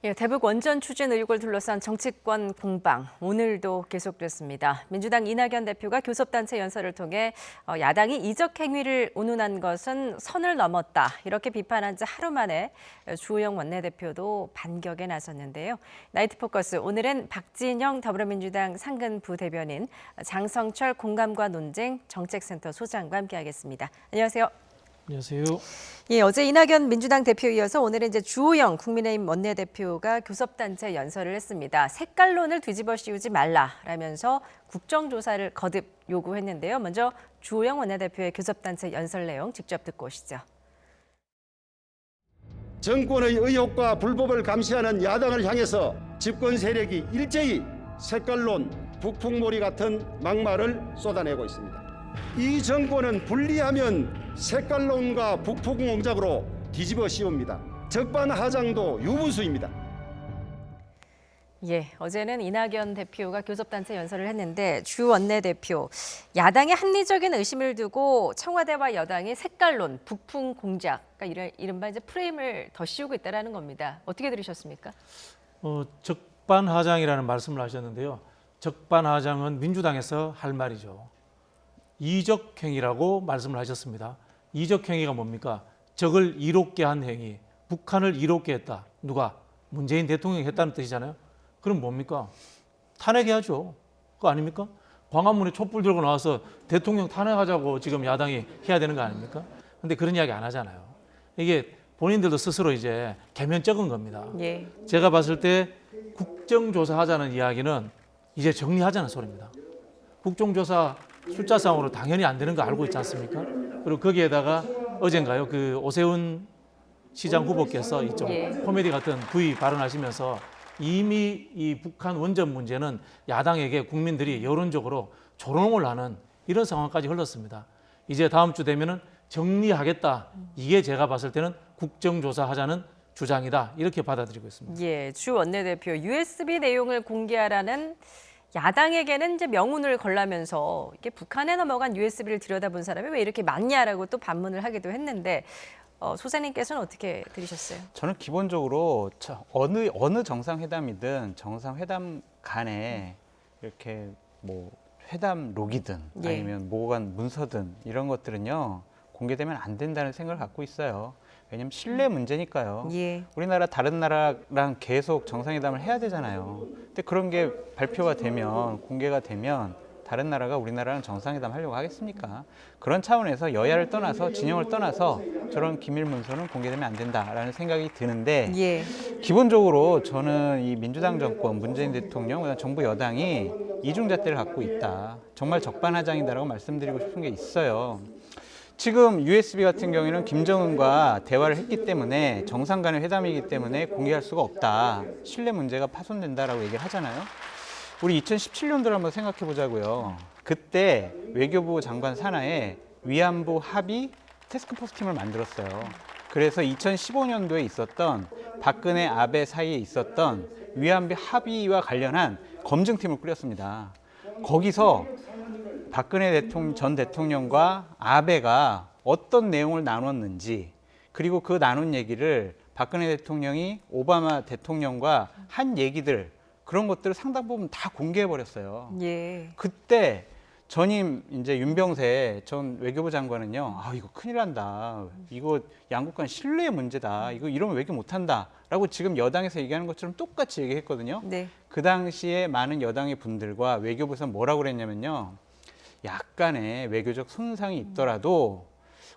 예, 대북 원전 추진 의혹을 둘러싼 정치권 공방 오늘도 계속됐습니다. 민주당 이낙연 대표가 교섭단체 연설을 통해 야당이 이적 행위를 운운한 것은 선을 넘었다 이렇게 비판한 지 하루 만에 주호영 원내대표도 반격에 나섰는데요. 나이트 포커스 오늘은 박진영 더불어민주당 상근 부대변인, 장성철 공감과 논쟁 정책센터 소장과 함께하겠습니다. 안녕하세요. 안녕하세요. 예, 어제 이낙연 민주당 대표에 이어서 오늘은 이제 주호영 국민의힘 원내대표가 교섭단체 연설을 했습니다. 색깔론을 뒤집어 씌우지 말라라면서 국정조사를 거듭 요구했는데요. 먼저 주호영 원내대표의 교섭단체 연설 내용 직접 듣고 오시죠. 정권의 의혹과 불법을 감시하는 야당을 향해서 집권 세력이 일제히 색깔론, 북풍몰이 같은 막말을 쏟아내고 있습니다. 이 정권은 분리하면 색깔론과 북풍공작으로 뒤집어 씌웁니다. 적반하장도 유분수입니다. 예, 어제는 이낙연 대표가 교섭단체 연설을 했는데 주 원내대표, 야당의 합리적인 의심을 두고 청와대와 여당이 색깔론, 북풍공작, 그러니까 이른바 이제 프레임을 더 씌우고 있다는 겁니다. 어떻게 들으셨습니까? 적반하장이라는 말씀을 하셨는데요. 적반하장은 민주당에서 할 말이죠. 이적행위라고 말씀을 하셨습니다. 이적행위가 뭡니까? 적을 이롭게 한 행위, 북한을 이롭게 했다. 누가? 문재인 대통령이 했다는 뜻이잖아요. 그럼 뭡니까? 탄핵해야죠. 그거 아닙니까? 광화문에 촛불 들고 나와서 대통령 탄핵하자고 지금 야당이 해야 되는 거 아닙니까? 근데 그런 이야기 안 하잖아요. 이게 본인들도 스스로 이제 개면 적은 겁니다. 예. 제가 봤을 때 국정조사 하자는 이야기는 이제 정리하자는 소리입니다. 국정조사 숫자상으로 당연히 안 되는 거 알고 있지 않습니까? 그리고 거기에다가 어젠가요, 그 오세훈 시장 후보께서 이쪽 코미디 같은 부위 발언하시면서 이미 이 북한 원전 문제는 야당에게 국민들이 여론적으로 조롱을 하는 이런 상황까지 흘렀습니다. 이제 다음 주 되면은 정리하겠다. 이게 제가 봤을 때는 국정조사 하자는 주장이다. 이렇게 받아들이고 있습니다. 예, 주 원내대표 USB 내용을 공개하라는 야당에게는 이제 명운을 걸라면서 이게 북한에 넘어간 USB를 들여다본 사람이 왜 이렇게 많냐라고 또 반문을 하기도 했는데 소장님께서는 어떻게 들으셨어요? 저는 기본적으로 어느 정상회담이든 정상회담 간에 이렇게 뭐 회담 록이든 아니면 모관 문서든 이런 것들은요 공개되면 안 된다는 생각을 갖고 있어요. 왜냐하면 신뢰 문제니까요. 예. 우리나라 다른 나라랑 계속 정상회담을 해야 되잖아요. 근데 그런 게 발표가 되면 공개가 되면 다른 나라가 우리나라랑 정상회담 하려고 하겠습니까? 그런 차원에서 여야를 떠나서 진영을 떠나서 저런 기밀 문서는 공개되면 안 된다라는 생각이 드는데 예. 기본적으로 저는 이 민주당 정권, 문재인 대통령, 그다음 정부 여당이 이중잣대를 갖고 있다. 정말 적반하장이다라고 말씀드리고 싶은 게 있어요. 지금 USB 같은 경우에는 김정은과 대화를 했기 때문에 정상 간의 회담이기 때문에 공개할 수가 없다. 신뢰 문제가 파손된다라고 얘기를 하잖아요. 우리 2017년도를 한번 생각해 보자고요. 그때 외교부 장관 산하에 위안부 합의 태스크포스 팀을 만들었어요. 그래서 2015년도에 있었던 박근혜, 아베 사이에 있었던 위안부 합의와 관련한 검증팀을 꾸렸습니다. 거기서 박근혜 전 대통령과 아베가 어떤 내용을 나눴는지 그리고 그 나눈 얘기를 박근혜 대통령이 오바마 대통령과 한 얘기들 그런 것들을 상당 부분 다 공개해 버렸어요. 예. 그때 전임 이제 윤병세 전 외교부 장관은요, 이거 큰일 난다. 이거 양국 간 신뢰의 문제다. 이거 이러면 외교 못 한다라고 지금 여당에서 얘기하는 것처럼 똑같이 얘기했거든요. 네. 그 당시에 많은 여당의 분들과 외교부에서 뭐라고 그랬냐면요. 약간의 외교적 손상이 있더라도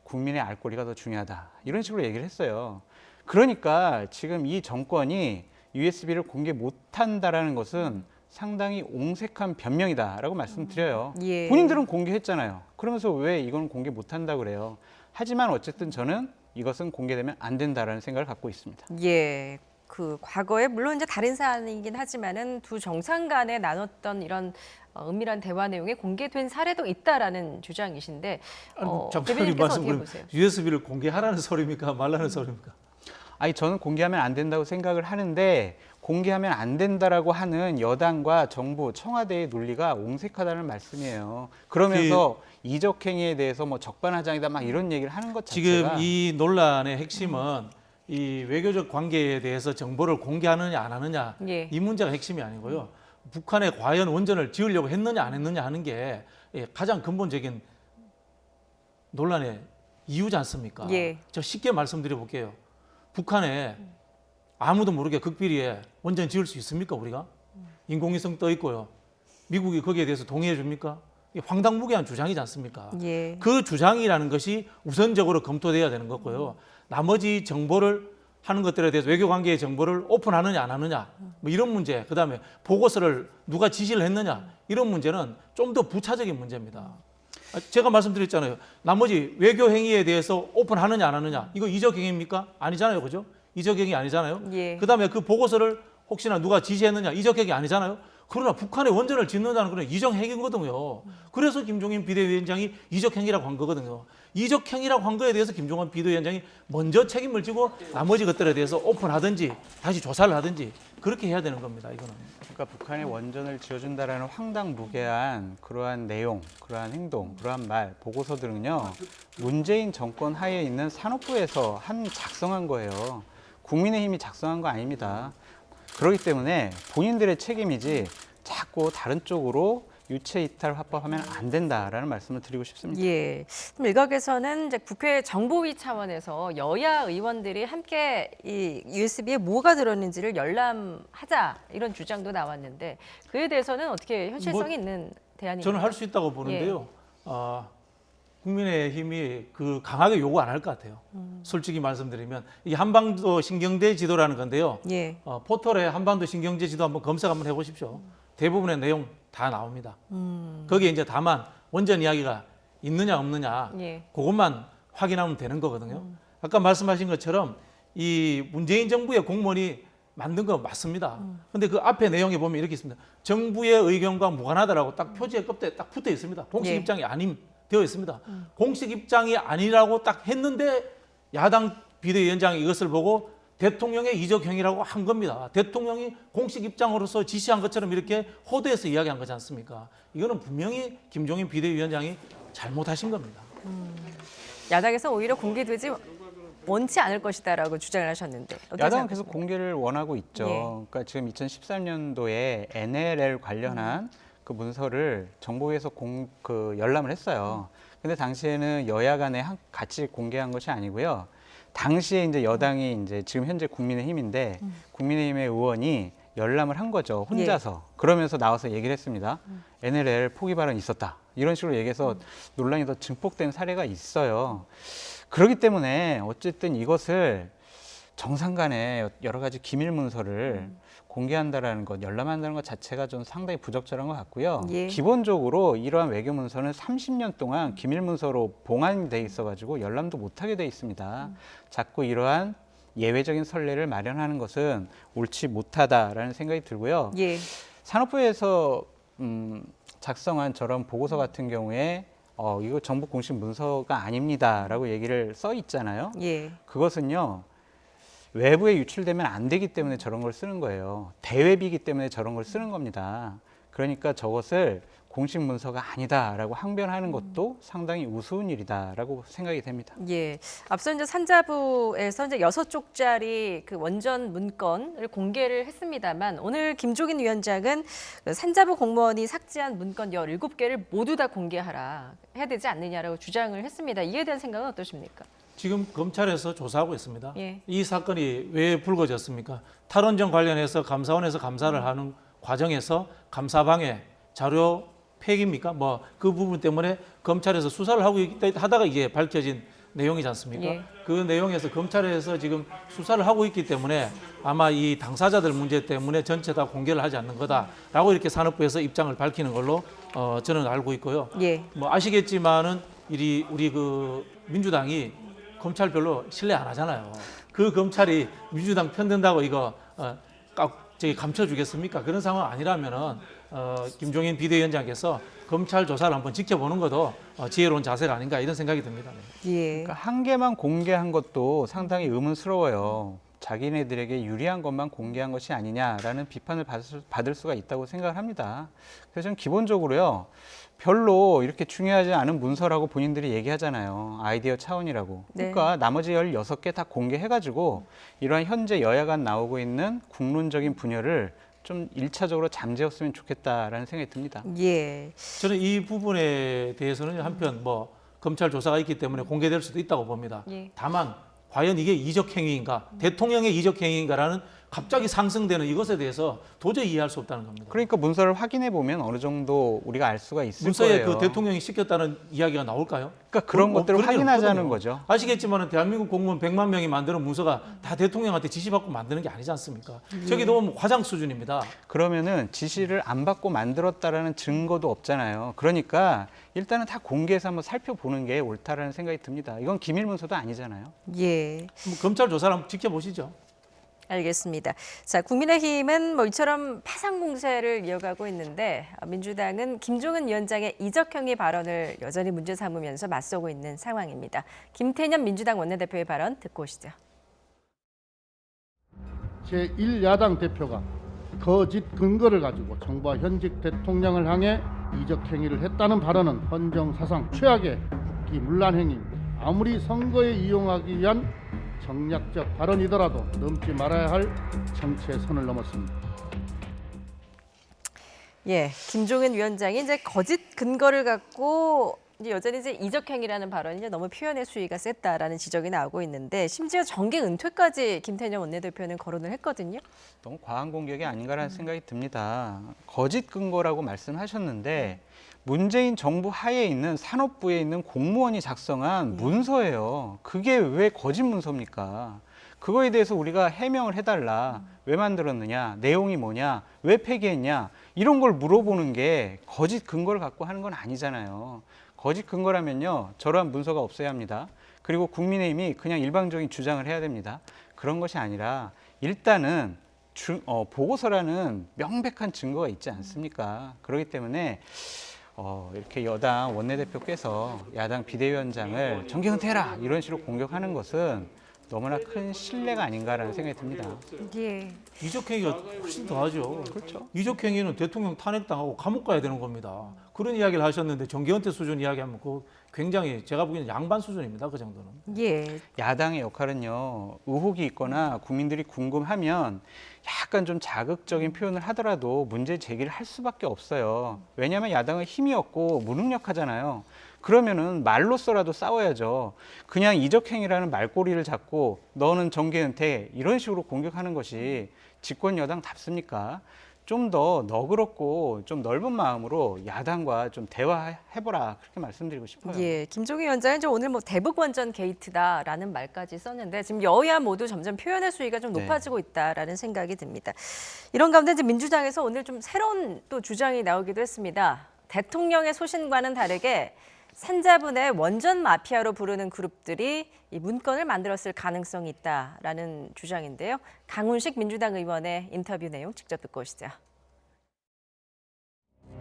국민의 알 권리가 더 중요하다. 이런 식으로 얘기를 했어요. 그러니까 지금 이 정권이 USB를 공개 못한다라는 것은 상당히 옹색한 변명이다라고 말씀드려요. 예. 본인들은 공개했잖아요. 그러면서 왜 이건 공개 못한다고 그래요. 하지만 어쨌든 저는 이것은 공개되면 안 된다라는 생각을 갖고 있습니다. 예. 그 과거에 물론 이제 다른 사안이긴 하지만은 두 정상 간에 나눴던 이런 은밀한 대화 내용이 공개된 사례도 있다라는 주장이신데 대변인께서 어떻게 보세요? USB를 공개하라는 소리입니까? 말라는 소리입니까? 아니 저는 공개하면 안 된다고 생각을 하는데 공개하면 안 된다라고 하는 여당과 정부, 청와대의 논리가 옹색하다는 말씀이에요. 그러면서 이적행위에 대해서 뭐 적반하장이다 막 이런 얘기를 하는 것 자체가 지금 이 논란의 핵심은 이 외교적 관계에 대해서 정보를 공개하느냐 안 하느냐 예. 이 문제가 핵심이 아니고요. 북한에 과연 원전을 지으려고 했느냐 안 했느냐 하는 게 가장 근본적인 논란의 이유지 않습니까? 예. 저 쉽게 말씀드려 볼게요. 북한에 아무도 모르게 극비리에 원전 지을 수 있습니까, 우리가? 인공위성 떠 있고요. 미국이 거기에 대해서 동의해 줍니까? 이게 황당무계한 주장이지 않습니까? 예. 그 주장이라는 것이 우선적으로 검토돼야 되는 거고요. 나머지 정보를 하는 것들에 대해서 외교관계의 정보를 오픈하느냐 안 하느냐 뭐 이런 문제, 그다음에 보고서를 누가 지시를 했느냐 이런 문제는 좀 더 부차적인 문제입니다. 제가 말씀드렸잖아요. 나머지 외교 행위에 대해서 오픈하느냐 안 하느냐 이거 이적 행위입니까? 아니잖아요, 그죠? 이적 행위 아니잖아요. 예. 그다음에 그 보고서를 혹시나 누가 지시했느냐 이적 행위 아니잖아요. 그러나 북한의 원전을 짓는다는 건 이적 행위거든요. 그래서 김종인 비대위원장이 이적 행위라고 한 거거든요. 이적 행위라고 한 거에 대해서 김종인 비대위원장이 먼저 책임을 지고 나머지 것들에 대해서 오픈하든지 다시 조사를 하든지 그렇게 해야 되는 겁니다. 이거는. 그러니까 북한의 원전을 지어준다라는 황당무계한 그러한 내용, 그러한 행동, 그러한 말, 보고서들은요 문재인 정권 하에 있는 산업부에서 작성한 거예요. 국민의힘이 작성한 거 아닙니다. 그렇기 때문에 본인들의 책임이지 자꾸 다른 쪽으로 유체 이탈 화법하면 안 된다라는 말씀을 드리고 싶습니다. 예. 그럼 일각에서는 이제 국회 정보위 차원에서 여야 의원들이 함께 이 USB에 뭐가 들었는지를 열람하자 이런 주장도 나왔는데 그에 대해서는 어떻게 현실성이 있는 대안인가요? 저는 할 수 있다고 보는데요. 국민의힘이 그 강하게 요구 안 할 것 같아요. 솔직히 말씀드리면 이 한반도 신경제 지도라는 건데요. 예. 포털에 한반도 신경제 지도 한번 검색 한번 해보십시오. 대부분의 내용 다 나옵니다. 거기에 이제 다만 원전 이야기가 있느냐 없느냐 예. 그것만 확인하면 되는 거거든요. 아까 말씀하신 것처럼 이 문재인 정부의 공무원이 만든 거 맞습니다. 근데 그 앞에 내용에 보면 이렇게 있습니다. 정부의 의견과 무관하다라고 딱 표지의 끝에 딱 붙어 있습니다. 공식 예. 입장이 아님 되어 있습니다. 공식 입장이 아니라고 딱 했는데 야당 비대위원장이 이것을 보고 대통령의 이적 행위라고 한 겁니다. 대통령이 공식 입장으로서 지시한 것처럼 이렇게 호도해서 이야기한 거지 않습니까? 이거는 분명히 김종인 비대위원장이 잘못하신 겁니다. 야당에서 오히려 공개되지 원치 않을 것이다라고 주장을 하셨는데 어떻게 야당은 생각하십니까? 계속 공개를 원하고 있죠. 예. 그러니까 지금 2013년도에 NLL 관련한 그 문서를 정보위에서 열람을 했어요. 근데 당시에는 여야 간에 같이 공개한 것이 아니고요. 당시에 이제 여당이 이제 지금 현재 국민의힘인데 국민의힘의 의원이 열람을 한 거죠. 혼자서. 그러면서 나와서 얘기를 했습니다. NLL 포기 발언이 있었다. 이런 식으로 얘기해서 논란이 더 증폭된 사례가 있어요. 그렇기 때문에 어쨌든 이것을 정상 간에 여러 가지 기밀 문서를 공개한다라는 것, 열람한다는 것 자체가 좀 상당히 부적절한 것 같고요. 예. 기본적으로 이러한 외교 문서는 30년 동안 기밀 문서로 봉안이 돼 있어가지고 열람도 못하게 돼 있습니다. 자꾸 이러한 예외적인 선례를 마련하는 것은 옳지 못하다라는 생각이 들고요. 예. 산업부에서 작성한 저런 보고서 같은 경우에 이거 정부 공식 문서가 아닙니다라고 얘기를 써 있잖아요. 예. 그것은요. 외부에 유출되면 안 되기 때문에 저런 걸 쓰는 거예요. 대외비기 때문에 저런 걸 쓰는 겁니다. 그러니까 저것을 공식 문서가 아니다라고 항변하는 것도 상당히 우스운 일이다라고 생각이 됩니다. 예. 앞서 이제 산자부에서 이제 6쪽짜리 그 원전 문건을 공개를 했습니다만 오늘 김종인 위원장은 그 산자부 공무원이 삭제한 문건 17개를 모두 다 공개하라 해야 되지 않느냐라고 주장을 했습니다. 이에 대한 생각은 어떠십니까? 지금 검찰에서 조사하고 있습니다. 예. 이 사건이 왜 불거졌습니까? 탈원전 관련해서 감사원에서 감사를 하는 과정에서 감사방해 자료 폐기입니까? 뭐 그 부분 때문에 검찰에서 수사를 하다가 이게 밝혀진 내용이지 않습니까? 예. 그 내용에서 검찰에서 지금 수사를 하고 있기 때문에 아마 이 당사자들 문제 때문에 전체 다 공개를 하지 않는 거다라고 이렇게 산업부에서 입장을 밝히는 걸로 저는 알고 있고요. 예. 뭐 아시겠지만은 우리 그 민주당이 검찰 별로 신뢰 안 하잖아요. 그 검찰이 민주당 편든다고 이거 감춰주겠습니까? 그런 상황 아니라면은 김종인 비대위원장께서 검찰 조사를 한번 지켜보는 것도 지혜로운 자세가 아닌가 이런 생각이 듭니다. 예. 그러니까 한 개만 공개한 것도 상당히 의문스러워요. 자기네들에게 유리한 것만 공개한 것이 아니냐라는 비판을 받을 수가 있다고 생각을 합니다. 그래서 저는 기본적으로요, 별로 이렇게 중요하지 않은 문서라고 본인들이 얘기하잖아요. 아이디어 차원이라고. 네. 그러니까 나머지 16개 다 공개해가지고 이러한 현재 여야 간 나오고 있는 국론적인 분열을 좀 1차적으로 잠재웠으면 좋겠다라는 생각이 듭니다. 예. 저는 이 부분에 대해서는 한편 뭐 검찰 조사가 있기 때문에 공개될 수도 있다고 봅니다. 예. 다만 과연 이게 이적 행위인가, 대통령의 이적 행위인가라는 갑자기 상승되는 이것에 대해서 도저히 이해할 수 없다는 겁니다. 그러니까 문서를 확인해 보면 어느 정도 우리가 알 수가 있을 문서에 거예요. 그 대통령이 시켰다는 이야기가 나올까요? 그러니까 그런 것들을 그런 일 확인하자는 없거든요. 거죠. 아시겠지만 대한민국 공무원 100만 명이 만드는 문서가 다 대통령한테 지시받고 만드는 게 아니지 않습니까? 저기 너무 과장 수준입니다. 그러면은 지시를 안 받고 만들었다라는 증거도 없잖아요. 그러니까 일단은 다 공개해서 한번 살펴보는 게 옳다라는 생각이 듭니다. 이건 기밀 문서도 아니잖아요. 예. 한번 검찰 조사를 한번 지켜보시죠. 알겠습니다. 자, 국민의힘은 뭐 이처럼 파상 공세를 이어가고 있는데 민주당은 김종인 위원장의 이적행위 발언을 여전히 문제 삼으면서 맞서고 있는 상황입니다. 김태년 민주당 원내대표의 발언 듣고 오시죠. 제1야당 대표가 거짓 근거를 가지고 정부와 현직 대통령을 향해 이적행위를 했다는 발언은 헌정사상 최악의 국기문란 행위입니다. 아무리 선거에 이용하기 위한 정략적 발언이더라도 넘지 말아야 할 정치의 선을 넘었습니다. 예, 김종인 위원장이 이제 거짓 근거를 갖고 이제 여전히 이제 이적행위라는 발언이 이제 너무 표현의 수위가 셌다라는 지적이 나오고 있는데 심지어 정계 은퇴까지 김태년 원내대표는 거론을 했거든요. 너무 과한 공격이 아닌가라는 생각이 듭니다. 거짓 근거라고 말씀하셨는데 문재인 정부 하에 있는 산업부에 있는 공무원이 작성한 문서예요. 그게 왜 거짓 문서입니까? 그거에 대해서 우리가 해명을 해달라. 왜 만들었느냐? 내용이 뭐냐? 왜 폐기했냐? 이런 걸 물어보는 게 거짓 근거를 갖고 하는 건 아니잖아요. 거짓 근거라면요, 저러한 문서가 없어야 합니다. 그리고 국민의힘이 그냥 일방적인 주장을 해야 됩니다. 그런 것이 아니라 일단은 보고서라는 명백한 증거가 있지 않습니까? 그렇기 때문에 이렇게 여당 원내대표께서 야당 비대위원장을 정계 은퇴해라 이런 식으로 공격하는 것은 너무나 큰 신뢰가 아닌가라는 생각이 듭니다. 예. 이적행위가 훨씬 더하죠. 그렇죠. 이적행위는 대통령 탄핵당하고 감옥 가야 되는 겁니다. 그런 이야기를 하셨는데 정계은퇴 수준 이야기하면 그 굉장히 제가 보기에는 양반 수준입니다. 그 정도는. 예. 야당의 역할은요, 의혹이 있거나 국민들이 궁금하면 약간 좀 자극적인 표현을 하더라도 문제 제기를 할 수밖에 없어요. 왜냐하면 야당은 힘이 없고 무능력하잖아요. 그러면은 말로써라도 싸워야죠. 그냥 이적행위라는 말꼬리를 잡고 너는 정계 은퇴 이런 식으로 공격하는 것이 집권 여당답습니까? 좀 더 너그럽고 좀 넓은 마음으로 야당과 좀 대화해보라 그렇게 말씀드리고 싶어요. 예, 김종인 위원장은 이제 오늘 뭐 대북 원전 게이트다라는 말까지 썼는데 지금 여야 모두 점점 표현의 수위가 좀 네. 높아지고 있다라는 생각이 듭니다. 이런 가운데 이제 민주당에서 오늘 좀 새로운 또 주장이 나오기도 했습니다. 대통령의 소신과는 다르게 산자분의 원전 마피아로 부르는 그룹들이 이 문건을 만들었을 가능성이 있다라는 주장인데요. 강훈식 민주당 의원의 인터뷰 내용 직접 듣고 오시죠.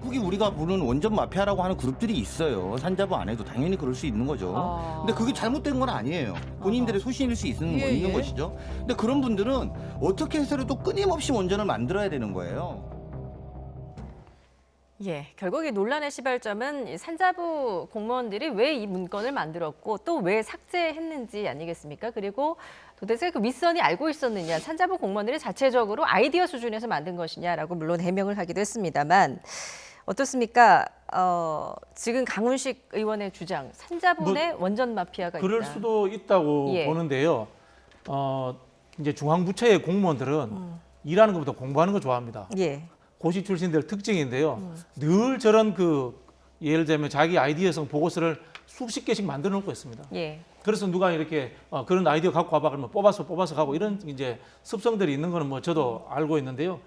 국이 우리가 부르는 원전 마피아라고 하는 그룹들이 있어요. 산자부 안에도 당연히 그럴 수 있는 거죠. 근데 그게 잘못된 건 아니에요. 본인들의 소신일 수 있는 것이죠. 근데 그런 분들은 어떻게 해서라도 끊임없이 원전을 만들어야 되는 거예요. 예, 결국 이 논란의 시발점은 이 산자부 공무원들이 왜 이 문건을 만들었고 또 왜 삭제했는지 아니겠습니까? 그리고 도대체 그 윗선이 알고 있었느냐, 산자부 공무원들이 자체적으로 아이디어 수준에서 만든 것이냐라고 물론 해명을 하기도 했습니다만 어떻습니까? 지금 강훈식 의원의 주장, 산자부의 원전 마피아가 있다. 그럴 수도 있다고 예. 보는데요. 이제 중앙부처의 공무원들은 일하는 것보다 공부하는 거 좋아합니다. 예. 고시 출신들 특징인데요. 늘 저런 예를 들면 자기 아이디어성 보고서를 수십 개씩 만들어 놓고 있습니다. 예. 그래서 누가 이렇게 그런 아이디어 갖고 와봐 그러면 뽑아서 가고 이런 이제 습성들이 있는 거는 뭐 저도 알고 있는데요.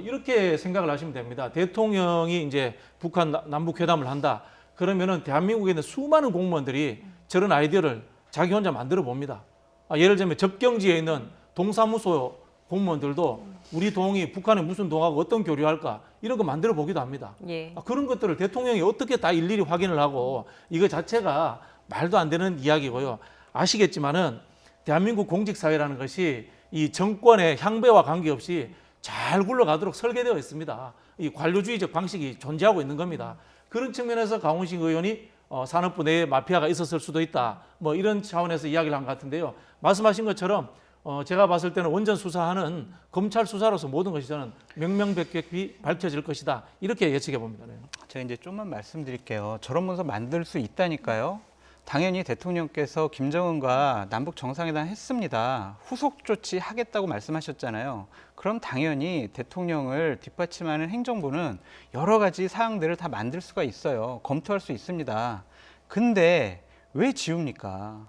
이렇게 생각을 하시면 됩니다. 대통령이 이제 북한 남북 회담을 한다. 그러면은 대한민국에 있는 수많은 공무원들이 저런 아이디어를 자기 혼자 만들어 봅니다. 예를 들면 접경지에 있는 동사무소 공무원들도 우리 동이 북한에 무슨 동하고 어떤 교류할까 이런 거 만들어 보기도 합니다. 예. 그런 것들을 대통령이 어떻게 다 일일이 확인을 하고 이거 자체가 말도 안 되는 이야기고요. 아시겠지만은 대한민국 공직사회라는 것이 이 정권의 향배와 관계없이 잘 굴러가도록 설계되어 있습니다. 이 관료주의적 방식이 존재하고 있는 겁니다. 그런 측면에서 강훈식 의원이 산업부 내에 마피아가 있었을 수도 있다. 뭐 이런 차원에서 이야기를 한 것 같은데요. 말씀하신 것처럼 제가 봤을 때는 원전 수사하는 검찰 수사로서 모든 것이 저는 명명백백히 밝혀질 것이다. 이렇게 예측해 봅니다. 네. 제가 이제 좀만 말씀드릴게요. 저런 문서 만들 수 있다니까요. 당연히 대통령께서 김정은과 남북 정상회담 했습니다. 후속 조치 하겠다고 말씀하셨잖아요. 그럼 당연히 대통령을 뒷받침하는 행정부는 여러 가지 사항들을 다 만들 수가 있어요. 검토할 수 있습니다. 근데 왜 지웁니까?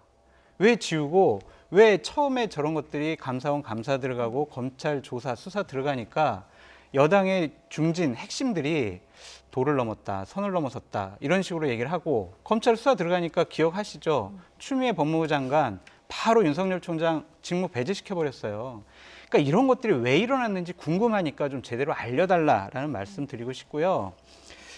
왜 지우고 왜 처음에 저런 것들이 감사원 감사 들어가고 검찰 조사 수사 들어가니까 여당의 중진 핵심들이 도를 넘었다, 선을 넘어섰다 이런 식으로 얘기를 하고 검찰 수사 들어가니까 기억하시죠? 추미애 법무부 장관 바로 윤석열 총장 직무 배제시켜버렸어요. 그러니까 이런 것들이 왜 일어났는지 궁금하니까 좀 제대로 알려달라라는 말씀 드리고 싶고요.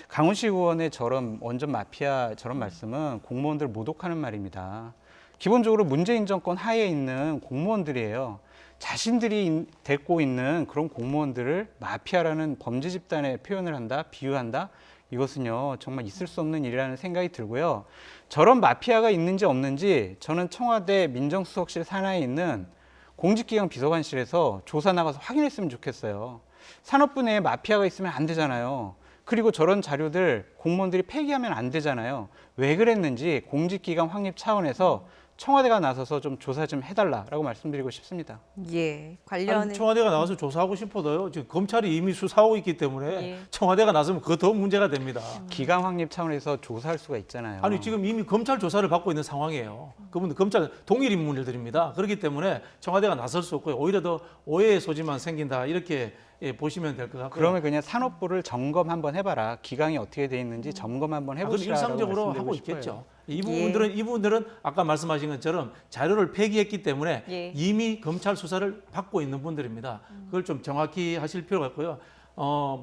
강훈식 의원의 저런 원전 마피아 저런 말씀은 공무원들 모독하는 말입니다. 기본적으로 문재인 정권 하에 있는 공무원들이에요. 자신들이 데리고 있는 그런 공무원들을 마피아라는 범죄 집단에 표현을 한다, 비유한다. 이것은요 정말 있을 수 없는 일이라는 생각이 들고요. 저런 마피아가 있는지 없는지 저는 청와대 민정수석실 산하에 있는 공직기강 비서관실에서 조사 나가서 확인했으면 좋겠어요. 산업부 내에 마피아가 있으면 안 되잖아요. 그리고 저런 자료들 공무원들이 폐기하면 안 되잖아요. 왜 그랬는지 공직기강 확립 차원에서 청와대가 나서서 좀 조사 좀 해달라라고 말씀드리고 싶습니다. 예, 아니, 관련해 청와대가 나와서 조사하고 싶어도요. 지금 검찰이 이미 수사하고 있기 때문에 예. 청와대가 나서면 그거 더 문제가 됩니다. 기강 확립 차원에서 조사할 수가 있잖아요. 아니 지금 이미 검찰 조사를 받고 있는 상황이에요. 그분들 검찰 동일 인물들입니다. 그렇기 때문에 청와대가 나설 수 없고요. 오히려 더 오해의 소지만 생긴다 이렇게 보시면 될 것 같고요. 그러면 그냥 산업부를 점검 한번 해봐라. 기강이 어떻게 돼 있는지 점검 한번 그건 해보시라고 일상적으로 하고 말씀드리고 싶어요. 있겠죠. 이 부분들은 아까 말씀하신 것처럼 자료를 폐기했기 때문에 예. 이미 검찰 수사를 받고 있는 분들입니다. 그걸 좀 정확히 하실 필요가 있고요.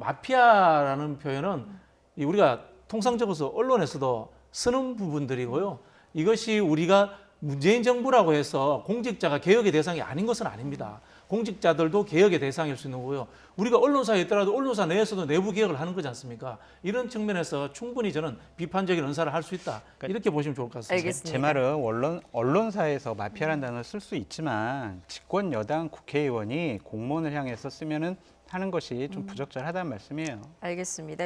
마피아라는 표현은 우리가 통상적으로 언론에서도 쓰는 부분들이고요. 이것이 우리가 문재인 정부라고 해서 공직자가 개혁의 대상이 아닌 것은 아닙니다. 공직자들도 개혁의 대상일 수 있는 거고요. 우리가 언론사에 있더라도 언론사 내에서도 내부 개혁을 하는 거지 않습니까? 이런 측면에서 충분히 저는 비판적인 언사를 할 수 있다. 이렇게 보시면 좋을 것 같습니다. 알겠습니다. 제 말은 언론사에서 마피아라는 단어를 쓸 수 있지만 집권 여당 국회의원이 공무원을 향해서 쓰면은 하는 것이 좀 부적절하다는 말씀이에요. 알겠습니다.